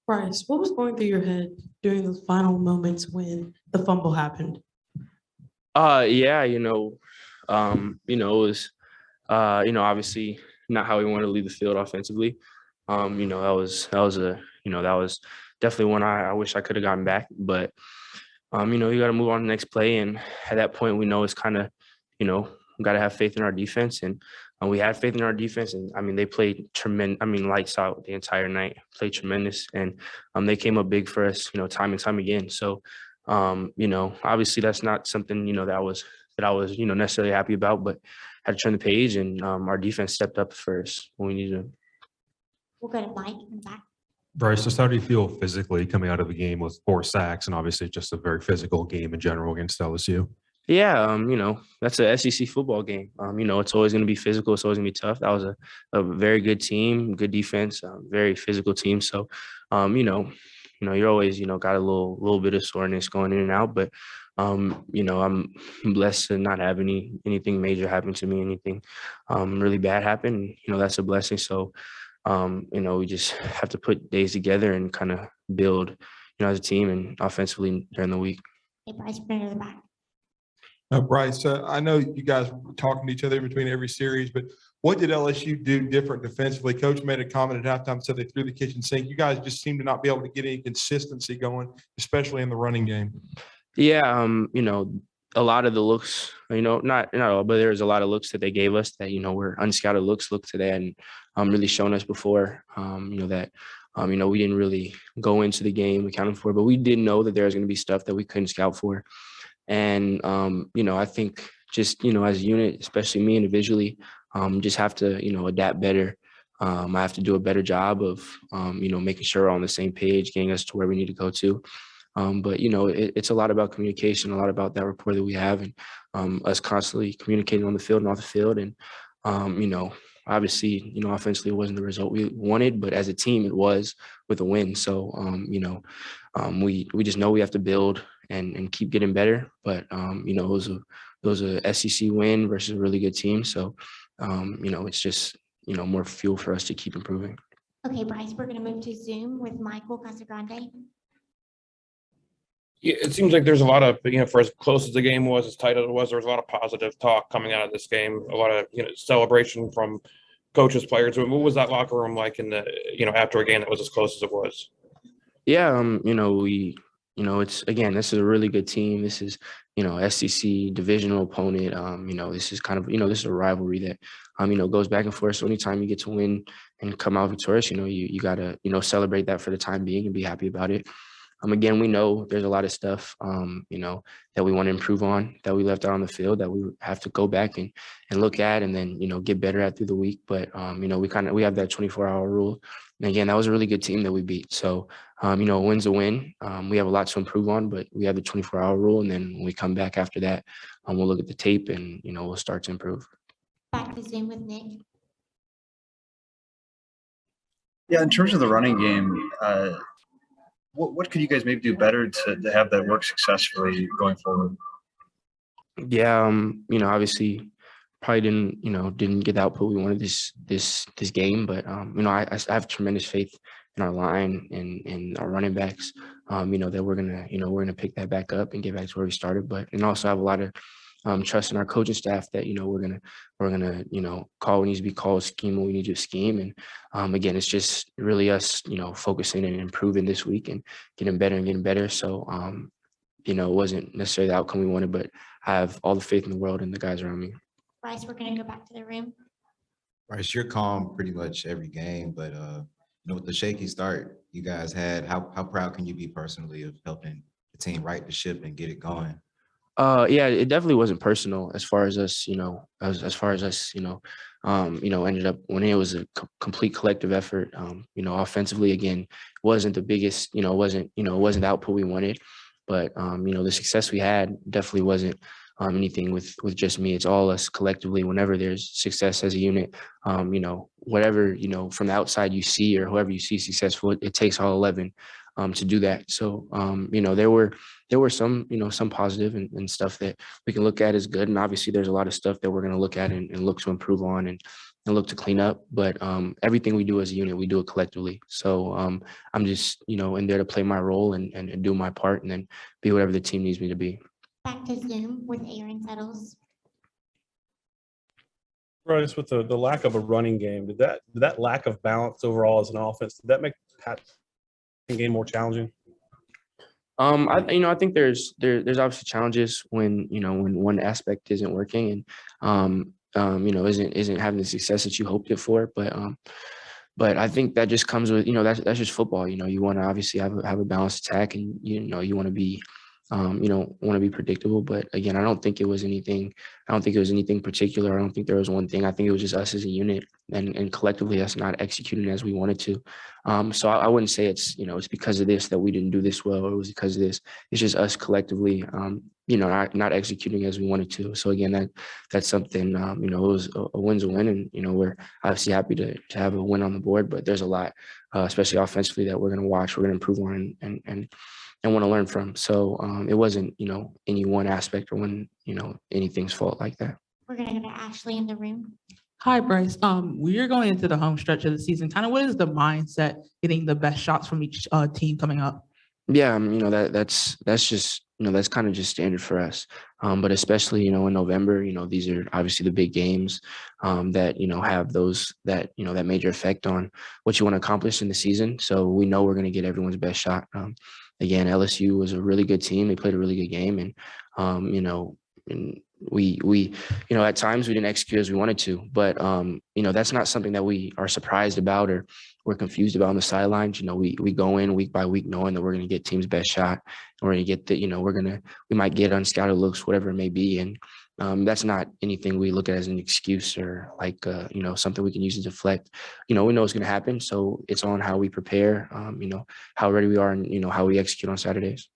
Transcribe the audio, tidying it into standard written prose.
Bryce, what was going through your head during those final moments when the fumble happened? Yeah, it was obviously not how we wanted to leave the field offensively. That was definitely one I wish I could have gotten back. But you got to move on to the next play. And at that point, we know it's kind of, we got to have faith in our defense. And we had faith in our defense. And I mean, they played tremendous. I mean, lights out the entire night, played tremendous. And they came up big for us, time and time again. So, obviously that's not something, that I was, necessarily happy about, but had to turn the page, and our defense stepped up first when we needed to. We'll go to Mike in the back. Bryce, just how do you feel physically coming out of the game with 4 sacks and obviously just a very physical game in general against LSU? Yeah, that's a SEC football game. It's always going to be physical. It's always going to be tough. That was a very good team, good defense, very physical team. So, you're always, got a little bit of soreness going in and out. But, I'm blessed to not have anything major happen to me, anything really bad happen. That's a blessing. So, we just have to put days together and kind of build, as a team and offensively during the week. Hey, Bryce, bring it to the back. Bryce, I know you guys were talking to each other between every series, but what did LSU do different defensively? Coach made a comment at halftime, said they threw the kitchen sink. You guys just seem to not be able to get any consistency going, especially in the running game. Yeah, a lot of the looks, not all, but there's a lot of looks that they gave us that, were unscouted looks. Look to that and really shown us before, that, we didn't really go into the game accounting for, but we did know that there was going to be stuff that we couldn't scout for. And, I think just, as a unit, especially me individually, just have to, adapt better. I have to do a better job of, making sure we're on the same page, getting us to where we need to go to. But, it's a lot about communication, a lot about that rapport that we have, and us constantly communicating on the field and off the field. And, obviously, offensively it wasn't the result we wanted, but as a team it was with a win. So, we just know we have to build and keep getting better. But, it was a SEC win versus a really good team. So, it's just, more fuel for us to keep improving. Okay, Bryce, we're going to move to Zoom with Michael Casagrande. Yeah, it seems like there's a lot of, for as close as the game was, as tight as it was, there was a lot of positive talk coming out of this game, a lot of, celebration from coaches, players. What was that locker room like in the, after a game that was as close as it was? Yeah, it's, again, this is a really good team. This is, SEC divisional opponent. This is kind of, this is a rivalry that, goes back and forth. So anytime you get to win and come out victorious, you got to, celebrate that for the time being and be happy about it. Again, we know there's a lot of stuff, that we want to improve on, that we left out on the field, that we have to go back and look at and then, get better at through the week. But, we have that 24-hour rule. And again, that was a really good team that we beat. So, a win's a win. We have a lot to improve on, but we have the 24-hour rule. And then when we come back after that, we'll look at the tape and, we'll start to improve. Back to Zoom with Nick. Yeah, in terms of the running game, what could you guys maybe do better to have that work successfully going forward? Yeah, obviously probably didn't get the output we wanted this game, but I have tremendous faith in our line and our running backs, that we're gonna pick that back up and get back to where we started. But and also have a lot of trust in our coaching staff that we're gonna call what needs to be called, scheme what we need to scheme. And again, it's just really us focusing and improving this week and getting better. So it wasn't necessarily the outcome we wanted, but I have all the faith in the world in the guys around me. Bryce, we're going to go back to the room. Bryce, you're calm pretty much every game, but with the shaky start you guys had, how proud can you be personally of helping the team right the ship and get it going? Yeah, it definitely wasn't personal as far as us, as far as us, ended up when it was a complete collective effort. Offensively, again, wasn't the biggest, it wasn't the output we wanted, but the success we had definitely wasn't anything with just me. It's all us collectively. Whenever there's success as a unit, whatever, from the outside you see or whoever you see successful, it takes all 11 to do that. So, there were some, some positive and stuff that we can look at as good. And obviously there's a lot of stuff that we're going to look at and look to improve on. And, and look to clean up. But everything we do as a unit, we do it collectively. So I'm just, in there to play my role and do my part, and then be whatever the team needs me to be. Back to Zoom with Aaron Settles. Bryce, with the lack of a running game, did that lack of balance overall as an offense, did that make the game more challenging? I think there's obviously challenges when one aspect isn't working and isn't having the success that you hoped it for. But I think that just comes with, that's just football. You want to obviously have a balanced attack, and you want to be want to be predictable. But again, I don't think it was anything particular. I don't think there was one thing. I think it was just us as a unit and collectively us not executing as we wanted to. So I wouldn't say it's because of this that we didn't do this well, or it was because of this. It's just us collectively, not executing as we wanted to. So again, that's something, it was a win's a win, and we're obviously happy to have a win on the board, but there's a lot, especially offensively, that we're going to watch, we're going to improve on and want to learn from. So it wasn't, any one aspect or anything's fault like that. We're gonna go to Ashley in the room. Hi, Bryce. We're going into the home stretch of the season. Kind of what is the mindset getting the best shots from each team coming up? Yeah, that's just, that's kind of just standard for us. But especially, in November, these are obviously the big games that, have those that major effect on what you want to accomplish in the season. So we know we're going to get everyone's best shot. Again, LSU was a really good team. They played a really good game, and and we at times we didn't execute as we wanted to, but that's not something that we are surprised about or we're confused about on the sidelines. We go in week by week knowing that we're going to get team's best shot, and we're going to get we might get unscouted looks, whatever it may be, and that's not anything we look at as an excuse or like something we can use to deflect. We know it's going to happen, so it's on how we prepare, how ready we are, and how we execute on Saturdays.